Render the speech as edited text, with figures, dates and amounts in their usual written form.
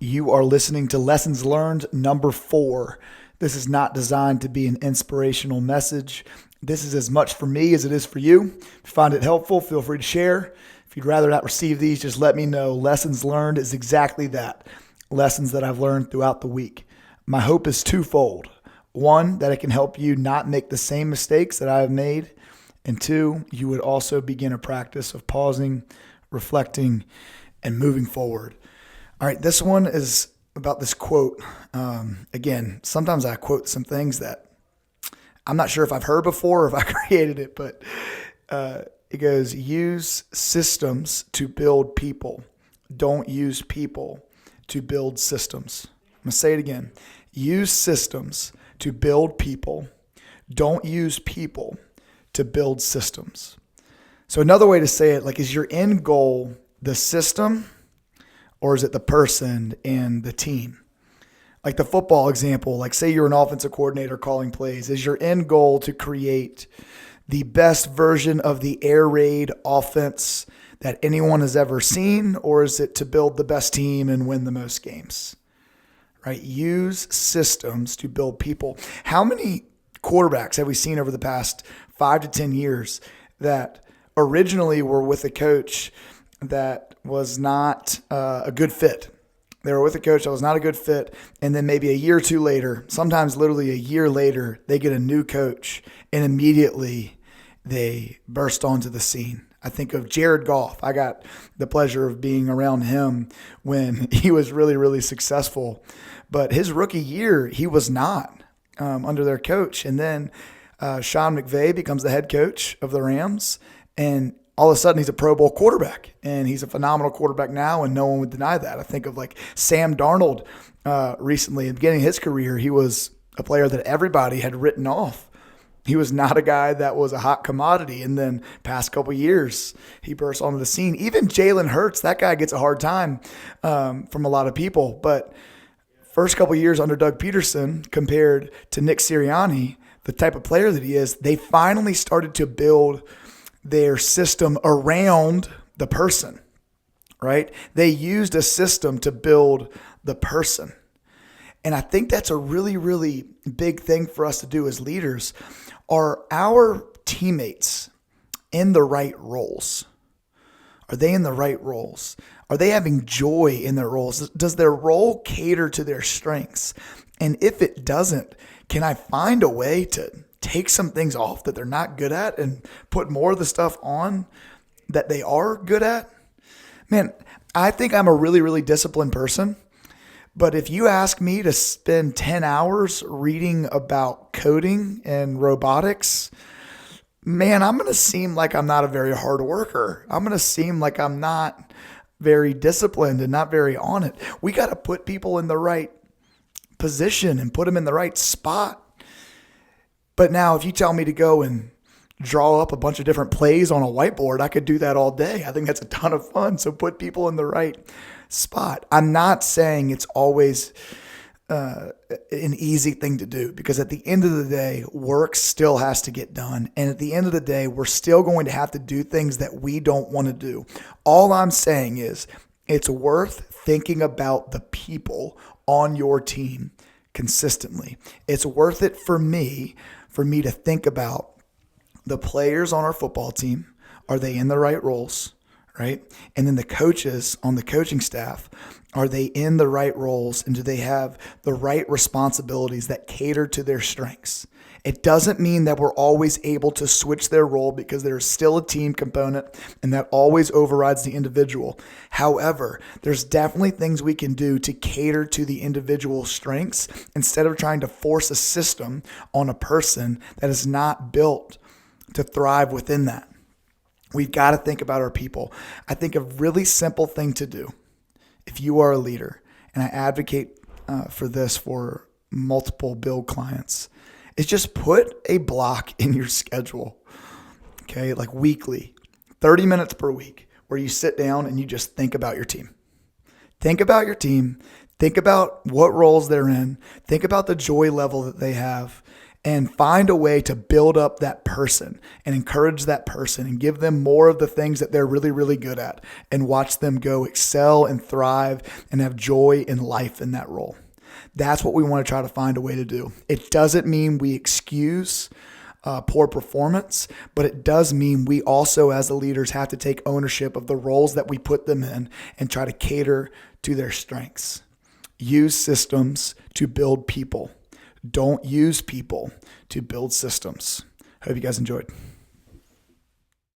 You are listening to Lessons Learned number 4. This is not designed to be an inspirational message. This is as much for me as it is for you. If you find it helpful, feel free to share. If you'd rather not receive these, just let me know. Lessons Learned is exactly that. Lessons that I've learned throughout the week. My hope is twofold. One, that it can help you not make the same mistakes that I have made. And two, you would also begin a practice of pausing, reflecting, and moving forward. All right, this one is about this quote. Again, sometimes I quote some things that I'm not sure if I've heard before or if I created it, but it goes, use systems to build people. Don't use people to build systems. I'm going to say it again. Use systems to build people. Don't use people to build systems. So another way to say it, like, is your end goal the system or is it the person and the team? Like the football example, like say you're an offensive coordinator calling plays. Is your end goal to create the best version of the air raid offense that anyone has ever seen, or is it to build the best team and win the most games? Right? Use systems to build people. How many quarterbacks have we seen over the past 5 to 10 years that originally were with a coach that was not a good fit? They were with a coach that was not a good fit, and then maybe a year or two later, sometimes literally a year later, they get a new coach, and immediately they burst onto the scene. I think of Jared Goff. I got the pleasure of being around him when he was really, really successful. But his rookie year, he was not under their coach. And then Sean McVay becomes the head coach of the Rams, and all of a sudden he's a Pro Bowl quarterback, and he's a phenomenal quarterback now, and no one would deny that. I think of like Sam Darnold recently. At the beginning of his career, he was a player that everybody had written off. He was not a guy that was a hot commodity. And then past couple years, he burst onto the scene. Even Jalen Hurts, that guy gets a hard time from a lot of people. But first couple years under Doug Peterson compared to Nick Sirianni, the type of player that he is, they finally started to build their system around the person, right? They used a system to build the person. And I think that's a really, really big thing for us to do as leaders. Are our teammates in the right roles? Are they in the right roles? Are they having joy in their roles? Does their role cater to their strengths? And if it doesn't, can I find a way to take some things off that they're not good at and put more of the stuff on that they are good at? Man, I think I'm a really, really disciplined person. But if you ask me to spend 10 hours reading about coding and robotics, man, I'm going to seem like I'm not a very hard worker. I'm going to seem like I'm not very disciplined and not very on it. We got to put people in the right position and put them in the right spot. But now if you tell me to go and draw up a bunch of different plays on a whiteboard, I could do that all day. I think that's a ton of fun. So put people in the right spot. I'm not saying it's always an easy thing to do, because at the end of the day, work still has to get done. And at the end of the day, we're still going to have to do things that we don't want to do. All I'm saying is it's worth thinking about the people on your team consistently. It's worth it for me to think about the players on our football team. Are they in the right roles? Right? And then the coaches on the coaching staff, are they in the right roles, and do they have the right responsibilities that cater to their strengths? It doesn't mean that we're always able to switch their role, because there's still a team component and that always overrides the individual. However, there's definitely things we can do to cater to the individual strengths instead of trying to force a system on a person that is not built to thrive within that. We've got to think about our people. I think a really simple thing to do, if you are a leader, and I advocate for this for multiple build clients, is just put a block in your schedule, okay, like weekly, 30 minutes per week, where you sit down and you just think about your team. Think about your team. Think about what roles they're in. Think about the joy level that they have. and find a way to build up that person and encourage that person and give them more of the things that they're really, really good at and watch them go excel and thrive and have joy in life in that role. That's what we want to try to find a way to do. It doesn't mean we excuse poor performance, but it does mean we also, as the leaders, have to take ownership of the roles that we put them in and try to cater to their strengths. Use systems to build people. Don't use people to build systems. Hope you guys enjoyed.